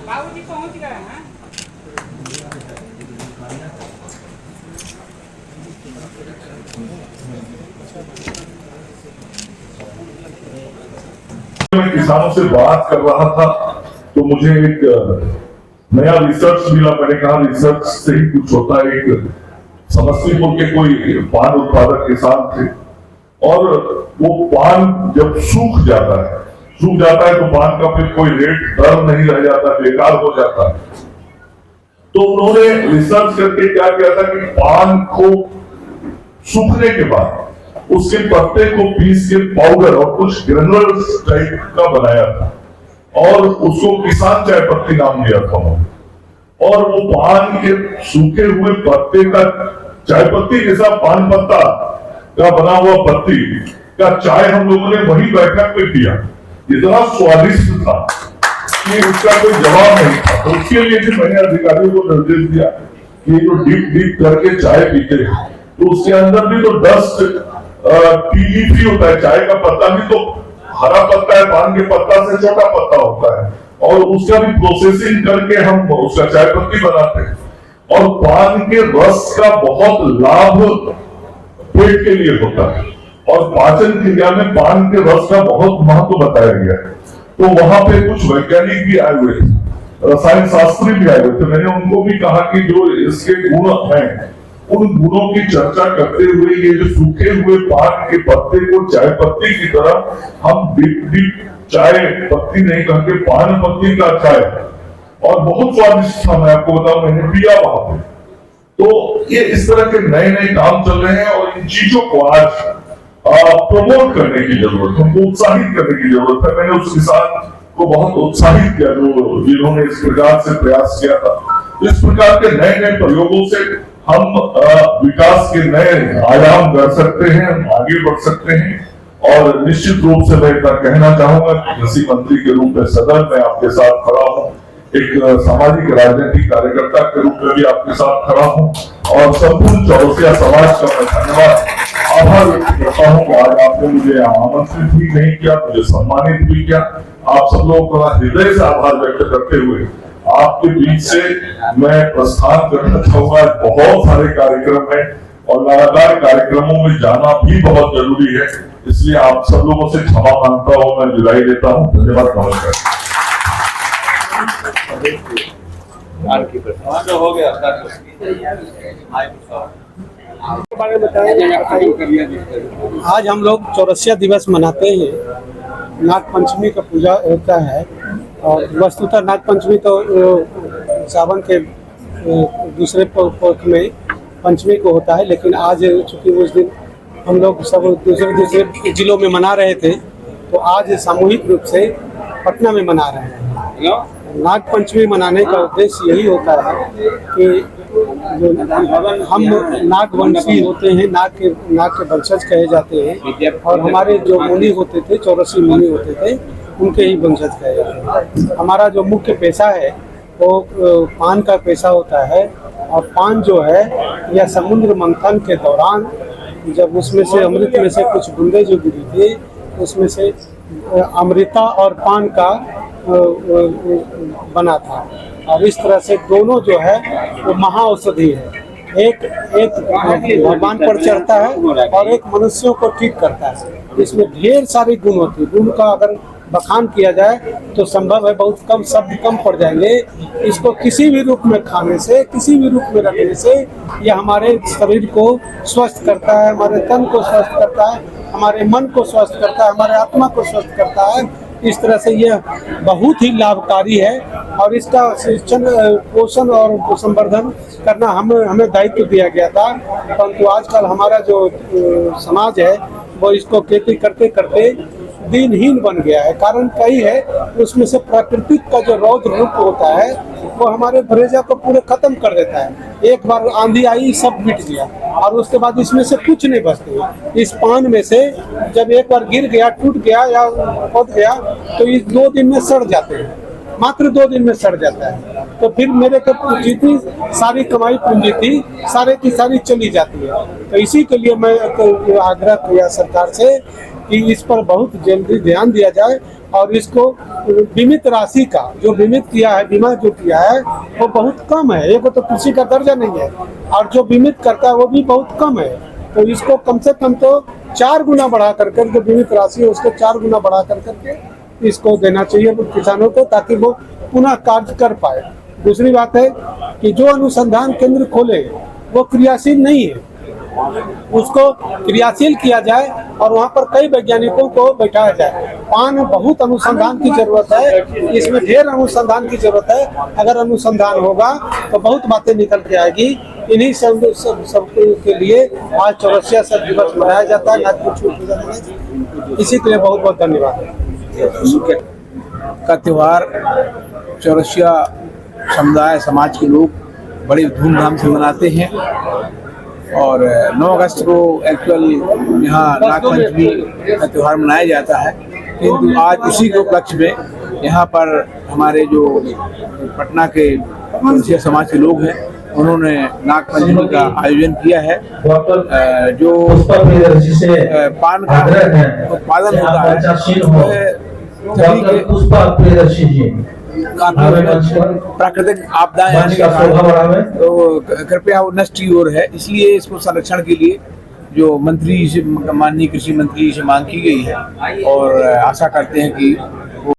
बाबूजी पहुंच गए हैं। मैं किसानों से बात कर रहा था तो मुझे एक नया रिसर्च मिला। मैंने कहा रिसर्च से ही कुछ होता है। एक समस्तीपुर के कोई पान उत्पादक किसान थे और वो पान जब सूख जाता है तो पान का फिर कोई रेट दर नहीं रह जाता, बेकार हो जाता है। तो उन्होंने रिसर्च करके क्या किया था कि पान को सूखने के बाद उसके पत्ते को पीस के पाउडर और कुछ ग्रेनुलर्स टाइप का बनाया था और उसको किसान चाय पत्ती नाम दिया था। और वो पान के सूखे हुए पत्ते का चाय पत्ती जैसा पान पत्ता का बना हुआ पत्ती का चाय हम लोगों ने वही बैठक में पिया। इतना स्वादिष्ट था कि उसका कोई जवाब नहीं था। तो उसके लिए भी मैंने अधिकारियों को निर्देश दिया कि जो डीप करके चाय पीते हैं तो उसके अंदर भी तो डस्ट टीईपी होता है। चाय का पत्ता भी तो हरा पत्ता है, पान के पत्ता से छोटा पत्ता होता है और उसका भी प्रोसेसिंग करके हम उसका चाय पत्ती बनाते हैं। और पान के रस का बहुत लाभ पेट के लिए होता है और पाचन क्रिया में पान के रस का बहुत महत्व बताया गया है। तो वहां पे कुछ वैज्ञानिक भी आए हुए थे, रसायन शास्त्री भी आए हुए थे। मैंने उनको भी कहा कि जो इसके गुण हैं उन गुणों की चर्चा करते हुए ये जो सूखे हुए पान के पत्ते को चाय पत्ती की तरह हम डीप चाय पत्ती नहीं करके पान पत्ती का चाय, और बहुत स्वादिष्ट था। मैं आपको बताऊं, मैंने पिया वहां पे। तो ये इस तरह के नए नए काम चल रहे हैं और इन चीजों को आज प्रमोट करने की जरूरत है, हमको उत्साहित करने की जरूरत है। मैंने उस किसान को बहुत उत्साहित किया जिन्होंने इस प्रकार से प्रयास किया था। इस प्रकार के नए नए प्रयोगों से हम विकास के नए आयाम कर सकते हैं, हम आगे बढ़ सकते हैं। और निश्चित रूप से मैं इतना कहना चाहूंगा कि कृषि मंत्री के रूप में सदैव मैं आपके साथ खड़ा हूं, एक सामाजिक राजनीतिक कार्यकर्ता के रूप में भी आपके साथ खड़ा हूं और संपूर्ण चौरसिया समाज का मैं धन्यवाद आभार व्यक्त करता हूं। आज आपने मुझे आमंत्रित भी नहीं किया, मुझे सम्मानित भी किया। आप सब लोगों का हृदय से आभार व्यक्त करते हुए आपके बीच से मैं प्रस्थान करना चाहूंगा। बहुत सारे कार्यक्रम हैं और लगातार कार्यक्रमों में जाना भी बहुत जरूरी है, इसलिए आप सब लोगों से क्षमा मांगता हूं, मैं विदाई लेता हूं। धन्यवाद, नमस्कार। हो गया आज हम लोग चौरसिया दिवस मनाते हैं। नाग पंचमी का पूजा होता है और वस्तुतः नाग पंचमी तो सावन के दूसरे पक्ष में पंचमी को होता है, लेकिन आज चूंकि उस दिन हम लोग सब दूसरे जिलों में मना रहे थे तो आज सामूहिक रूप से पटना में मना रहे हैं। नाग पंचमी मनाने का उद्देश्य यही होता है कि जो हम नागवंशी होते हैं, नाग के वंशज कहे जाते हैं और हमारे जो मुनि होते थे, चौरसी मुनि होते थे, उनके ही वंशज कहे जाते हैं। हमारा जो मुख्य पेशा है वो पान का पेशा होता है और पान जो है यह समुद्र मंथन के दौरान जब उसमें से अमृत में से कुछ बूंदे जो गिरी थी उसमें से अमृता और पान का बना था और इस तरह से दोनों जो है वो महाऔषधि है। एक भगवान पर चढ़ता है और एक मनुष्यों को ठीक करता है। इसमें ढेर सारी गुण होती है। गुण का अगर बखान किया जाए तो संभव है बहुत कम शब्द कम पड़ जाएंगे। इसको किसी भी रूप में खाने से, किसी भी रूप में रखने से यह हमारे शरीर को स्वस्थ करता है, हमारे तन को स्वस्थ करता है, हमारे मन को स्वस्थ करता है, हमारे आत्मा को स्वस्थ करता है। इस तरह से यह बहुत ही लाभकारी है और इसका शिक्षण, पोषण और संवर्धन करना हमें दायित्व दिया गया था। परंतु आजकल हमारा जो समाज है वो इसको खेती करते करते दिनहीन बन गया है। कारण कई है, उसमें से प्राकृतिक का जो रौद्र रूप होता है वो हमारे भरेजा को पूरे खत्म कर देता है। एक बार आंधी आई सब मिट गया और उसके बाद इसमें से कुछ नहीं बचते। इस पान में से जब एक बार गिर गया, टूट गया या पौध गया तो ये 2 दिन में सड़ जाते हैं, मात्र 2 दिन में सड़ जाता है। तो फिर मेरे को जितनी सारी कमाई पूंजी थी सारे की सारी चली जाती है। तो इसी के लिए मैं आग्रह किया सरकार से कि इस पर बहुत जल्दी ध्यान दिया जाए और इसको बीमित राशि का जो बीमित किया है, बीमा जो किया है वो बहुत कम है। एक तो कृषि का दर्जा नहीं है और जो बीमित करता है वो भी बहुत कम है। तो इसको कम से कम तो 4 गुना बढ़ा कर जो बीमित राशि है उसको 4 गुना बढ़ा करके इसको देना चाहिए किसानों को, ताकि वो पुनः कार्य कर पाए। दूसरी बात है कि जो अनुसंधान केंद्र खोले वो क्रियाशील नहीं है, उसको क्रियाशील किया जाए और वहाँ पर कई वैज्ञानिकों को बैठाया जाए। पान बहुत अनुसंधान की जरूरत है, इसमें ढेर अनुसंधान की जरूरत है। अगर अनुसंधान होगा तो बहुत बातें निकल के आएगी। इन्हीं सब के लिए आज चौरसिया सब दिवस मनाया जाता है, नागपुर छूट पूजा मनाया। इसी के लिए बहुत बहुत धन्यवाद। का त्यौहार चौरसिया समुदाय समाज के लोग बड़ी धूमधाम से मनाते हैं और 9 अगस्त को एक्चुअल यहाँ नागपंचमी का त्यौहार मनाया जाता है, किंतु आज उसी के उपलक्ष्य में यहाँ पर हमारे जो पटना के चौरसिया समाज के लोग हैं उन्होंने नागपंचमी का आयोजन किया है। जो पान का उत्पादन होता है प्राकृतिक आपदाएं आने के कारण तो कृपया वो नष्ट की ओर है, इसलिए इसको संरक्षण के लिए जो मंत्री से माननीय कृषि मंत्री से मांग की गई है और आशा करते हैं कि